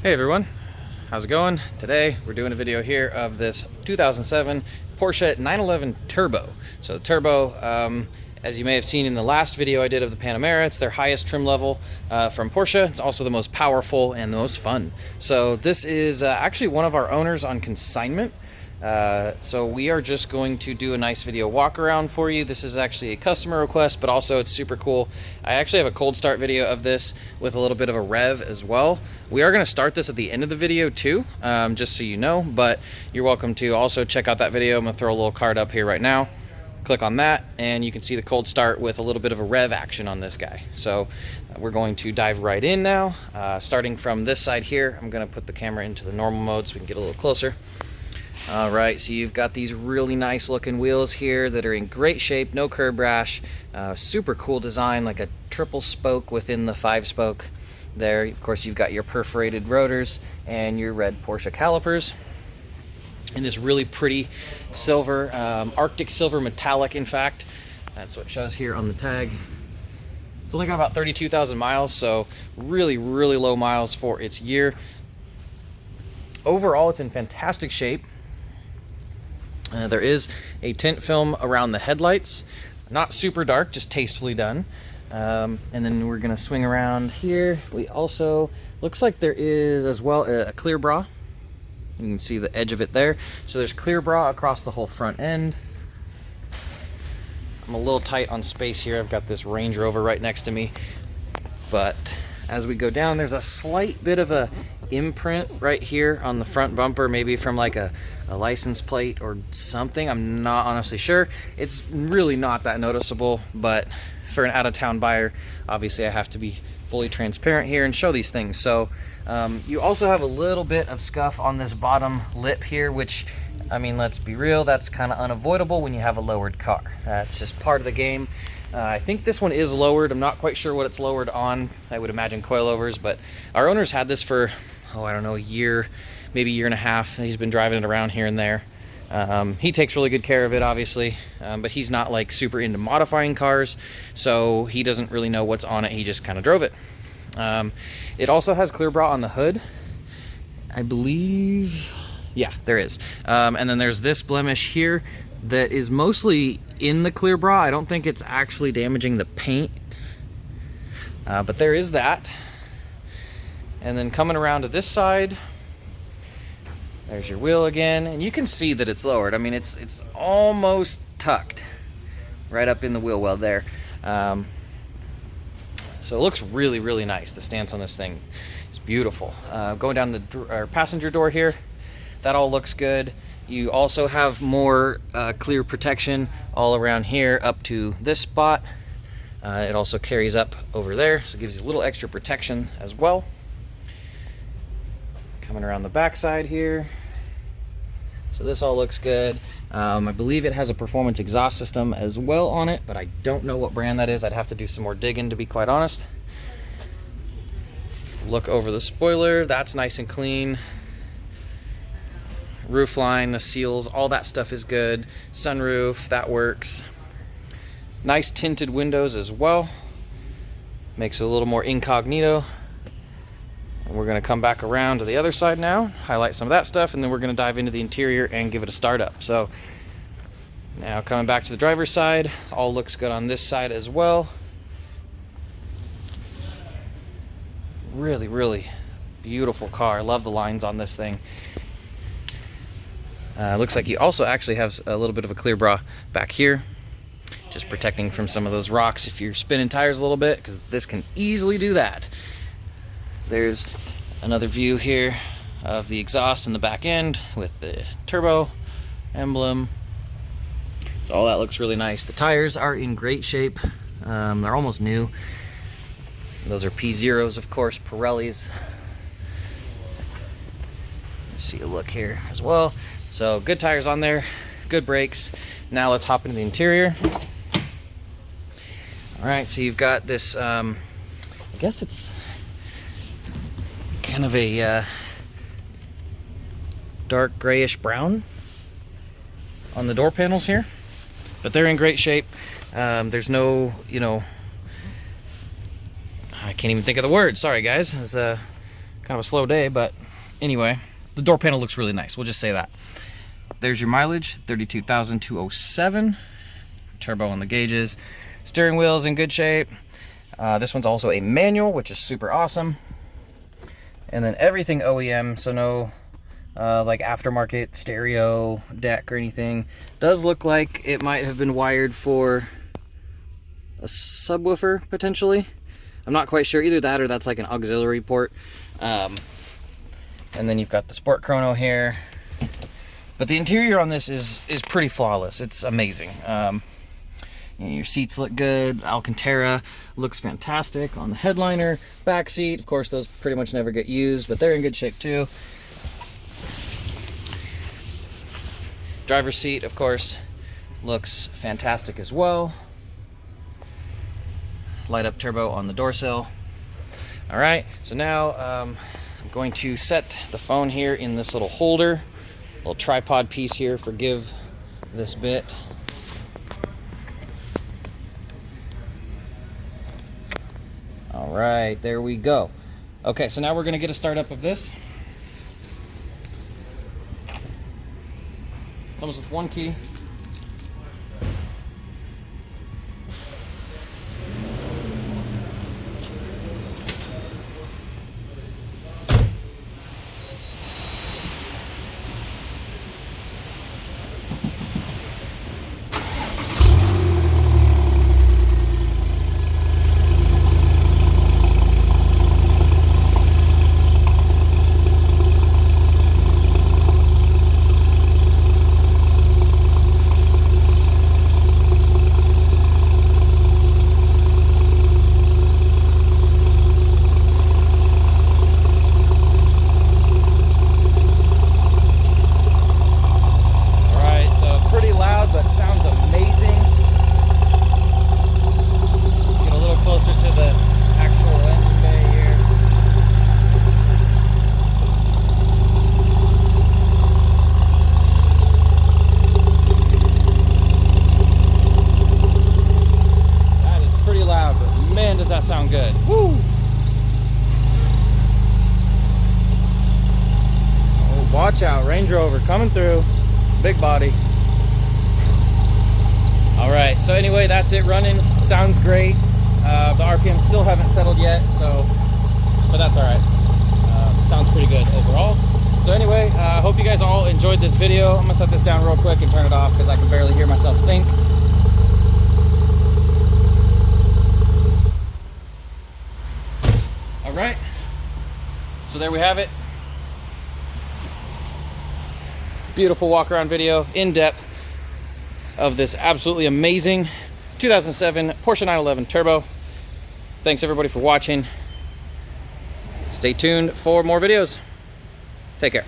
Hey everyone, how's it going? Today we're doing a video here of this 2007 Porsche 911 Turbo. So the Turbo, as you may have seen in the last video I did of the Panamera, it's their highest trim level from Porsche. It's also the most powerful and the most fun. So this is actually one of our owners on consignment. So we are just going to do a nice video walk around for you. This is actually a customer request, but also it's super cool. I actually have a cold start video of this with a little bit of a rev as well. We are going to start this at the end of the video too, just so you know, but you're welcome to also check out that video. I'm going to throw a little card up here right now. Click on that and you can see the cold start with a little bit of a rev action on this guy. So we're going to dive right in now. Starting from this side here, I'm going to put the camera into the normal mode so we can get a little closer. All right, so you've got these really nice looking wheels here that are in great shape, no curb rash, super cool design, like a triple spoke within the 5-spoke there. Of course, you've got your perforated rotors and your red Porsche calipers. And this really pretty silver, Arctic silver metallic, in fact. That's what it shows here on the tag. It's only got about 32,000 miles, so really, really low miles for its year. Overall, it's in fantastic shape. There is a tint film around the headlights, not super dark, just tastefully done. And then we're gonna swing around here. We also, looks like there is as well a clear bra. You can see the edge of it there. So there's clear bra across the whole front end. I'm a little tight on space here. I've got this Range Rover right next to me. But as we go down, there's a slight bit of a imprint right here on the front bumper, maybe from like a license plate or something. I'm not honestly sure. It's really not that noticeable, but for an out-of-town buyer, obviously I have to be fully transparent here and show these things. So you also have a little bit of scuff on this bottom lip here, which, I mean, let's be real, that's kind of unavoidable when you have a lowered car. That's just part of the game. I think this one is lowered. I'm not quite sure what it's lowered on. I would imagine coilovers, but our owner's had this for, I don't know, a year, maybe a year and a half. He's been driving it around here and there. He takes really good care of it, obviously, but he's not like super into modifying cars, so he doesn't really know what's on it. He just kind of drove it. It also has clear bra on the hood, I believe. Yeah, there is. And then there's this blemish here that is mostly in the clear bra. I don't think it's actually damaging the paint, but there is that. And then coming around to this side, there's your wheel again, and you can see that it's lowered. I mean, it's almost tucked right up in the wheel well there. So it looks really, really nice. The stance on this thing is beautiful. Going down the passenger door here, that all looks good. You also have more clear protection all around here up to this spot. It also carries up over there, so it gives you a little extra protection as well. Coming around the back side here. So this all looks good. I believe it has a performance exhaust system as well on it, but I don't know what brand that is. I'd have to do some more digging, to be quite honest. Look over the spoiler. That's nice and clean. Roof line, the seals, all that stuff is good. Sunroof, that works. Nice tinted windows as well. Makes it a little more incognito. And we're going to come back around to the other side now, highlight some of that stuff, and then we're going to dive into the interior and give it a start up. So now coming back to the driver's side, all looks good on this side as well. Really, really beautiful car. I love the lines on this thing. Looks like you also actually have a little bit of a clear bra back here, just protecting from some of those rocks if you're spinning tires a little bit, because this can easily do that. There's another view here of the exhaust in the back end with the turbo emblem. So all that looks really nice. The tires are in great shape. They're almost new. Those are P0s, of course, Pirellis. Let's see a look here as well. So good tires on there, good brakes. Now let's hop into the interior. All right, so you've got this, I guess it's kind of a dark grayish brown on the door panels here, but they're in great shape. There's no, I can't even think of the word. Sorry, guys. There's Kind of a slow day, but anyway, the door panel looks really nice. We'll just say that. There's your mileage, 32,207. Turbo on the gauges. Steering wheel's in good shape. This one's also a manual, which is super awesome. And then everything OEM, so no like aftermarket stereo deck or anything. Does look like it might have been wired for a subwoofer potentially. I'm not quite sure, either that or that's like an auxiliary port. And then you've got the Sport Chrono here. But the interior on this is pretty flawless. It's amazing. Your seats look good. Alcantara looks fantastic on the headliner. Back seat, of course, those pretty much never get used, but they're in good shape too. Driver's seat, of course, looks fantastic as well. Light up turbo on the door sill. All right, so now I'm going to set the phone here in this little holder, little tripod piece here. Forgive this bit. All right, there we go. Okay, so now we're gonna get a start up of this. Comes with one key. Does that sound good? Woo! Oh, watch out, Range Rover coming through. Big body. All right, so anyway, that's it running. Sounds great. The RPMs still haven't settled yet, so, but that's all right. Sounds pretty good overall. So anyway, I hope you guys all enjoyed this video. I'm gonna set this down real quick and turn it off because I can barely hear myself think. All right, so there we have it. Beautiful walk around video, in depth, of this absolutely amazing 2007 Porsche 911 Turbo. Thanks everybody for watching. Stay tuned for more videos. Take care.